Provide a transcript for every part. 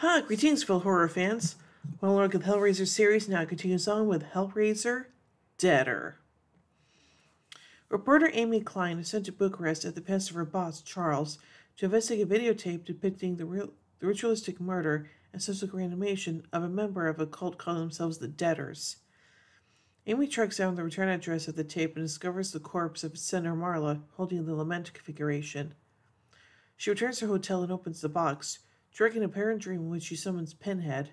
Greetings, fellow horror fans. Well, look at the Hellraiser series now continues on with Hellraiser Deader. Reporter Amy Klein is sent to Bucharest at the behest of her boss, Charles, to investigate a videotape depicting the ritualistic murder and subsequent reanimation of a member of a cult calling themselves the Deaders. Amy tracks down the return address of the tape and discovers the corpse of its sender Marla holding the lament configuration. She returns to her hotel and opens the box, triggering an apparent dream in which she summons Pinhead.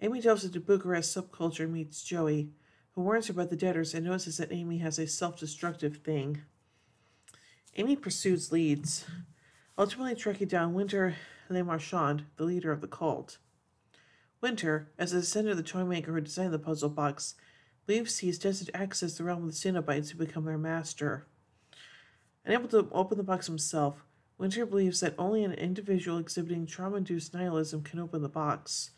Amy delves into Bucharest subculture and meets Joey, who warns her about the Deaders and notices that Amy has a self-destructive thing. Amy pursues leads, ultimately tracking down Winter Le Marchand, the leader of the cult. Winter, as a descendant of the toy maker who designed the puzzle box, believes he is destined to access the realm of the Cenobites and become their master. Unable to open the box himself, Winter believes that only an individual exhibiting trauma-induced nihilism can open the box.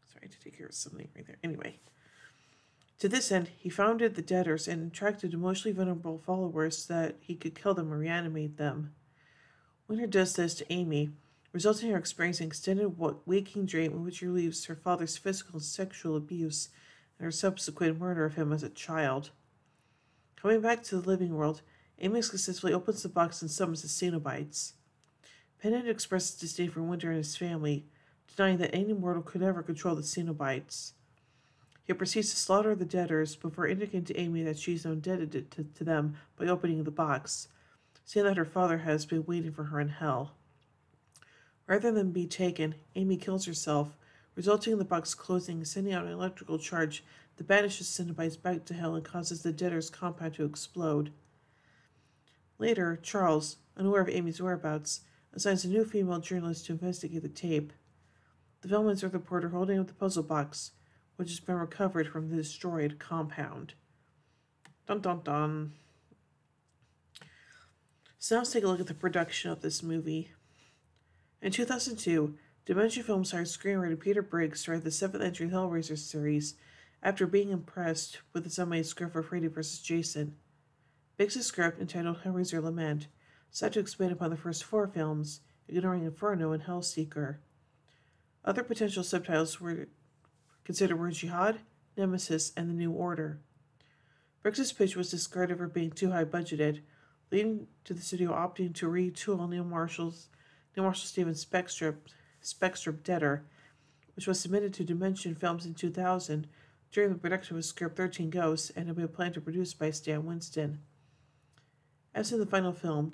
Sorry, I had to take care of something right there. Anyway. To this end, he founded the Deaders and attracted emotionally vulnerable followers so that he could kill them or reanimate them. Winter does this to Amy, resulting in her experiencing an extended waking dream in which she relieves her father's physical and sexual abuse and her subsequent murder of him as a child. Coming back to the living world, Amy successfully opens the box and summons the Cenobites. Pinhead expresses disdain for Winter and his family, denying that any mortal could ever control the Cenobites. He proceeds to slaughter the Deaders before indicating to Amy that she is now indebted to them by opening the box, saying that her father has been waiting for her in hell. Rather than be taken, Amy kills herself, resulting in the box closing and sending out an electrical charge that banishes Cenobites back to hell and causes the Deaders' compound to explode. Later, Charles, unaware of Amy's whereabouts, assigns a new female journalist to investigate the tape. The film ends with the reporter holding up the puzzle box, which has been recovered from the destroyed compound. Dun dun dun. So now let's take a look at the production of this movie. In 2002, Dimension Films hired screenwriter Peter Briggs to write the 7th entry Hellraiser series after being impressed with its unmade script for Freddy vs. Jason. Briggs' script, entitled Hellraiser Lament, sought to expand upon the first 4 films, ignoring Inferno and Hellseeker. Other potential subtitles were considered Jihad, Nemesis, and the New Order. Briggs' pitch was discarded for being too high budgeted, leading to the studio opting to retool Neil Marshall Stevens' Spectrum Deader, which was submitted to Dimension Films in 2000 during the production of script 13 Ghosts and had been planned to produce by Stan Winston. As in the final film,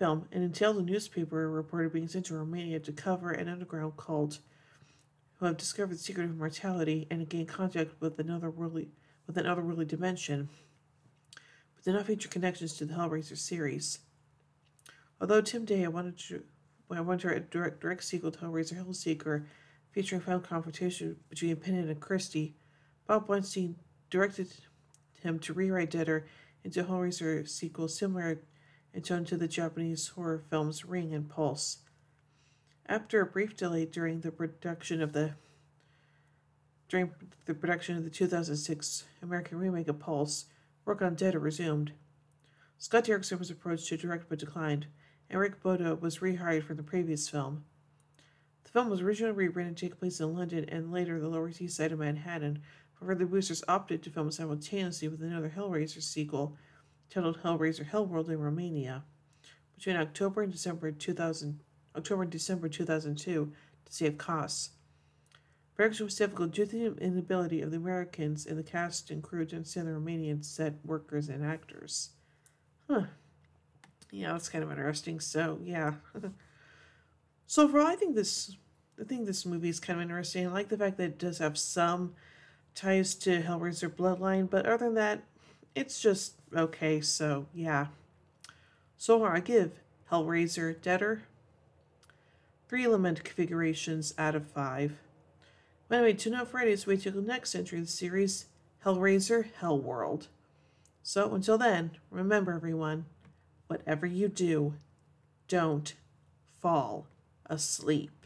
an entailed newspaper reporter being sent to Romania to cover an underground cult who have discovered the secret of immortality and gain contact with an otherworldly dimension, but did not feature connections to the Hellraiser series. Although Tim Day wanted to write a direct sequel to Hellraiser Hellseeker, featuring a final confrontation between Pinhead and Christie, Bob Weinstein directed him to rewrite Deader into a Hellraiser sequel similar in tone to the Japanese horror films Ring and Pulse. After a brief delay during the production of the 2006 American remake of Pulse, work on Deader resumed. Scott Derrickson was approached to direct but declined, and Rick Boda was rehired from the previous film. The film was originally rewritten to take place in London and later the Lower East Side of Manhattan. However, the boosters opted to film simultaneously with another Hellraiser sequel titled Hellraiser Hellworld in Romania between October and December 2002 to save costs. Production was difficult due to the inability of the Americans in the cast and crew to understand the Romanian set workers and actors. Yeah, that's kind of interesting. So, yeah. So overall, I think this movie is kind of interesting. I like the fact that it does have some ties to Hellraiser Bloodline, but other than that, it's just okay. So, yeah. So far, I give Hellraiser Deader 3 element configurations out of 5. But anyway, tune out Fridays, wait till the next entry of the series, Hellraiser Hellworld. So until then, remember everyone, whatever you do, don't fall asleep.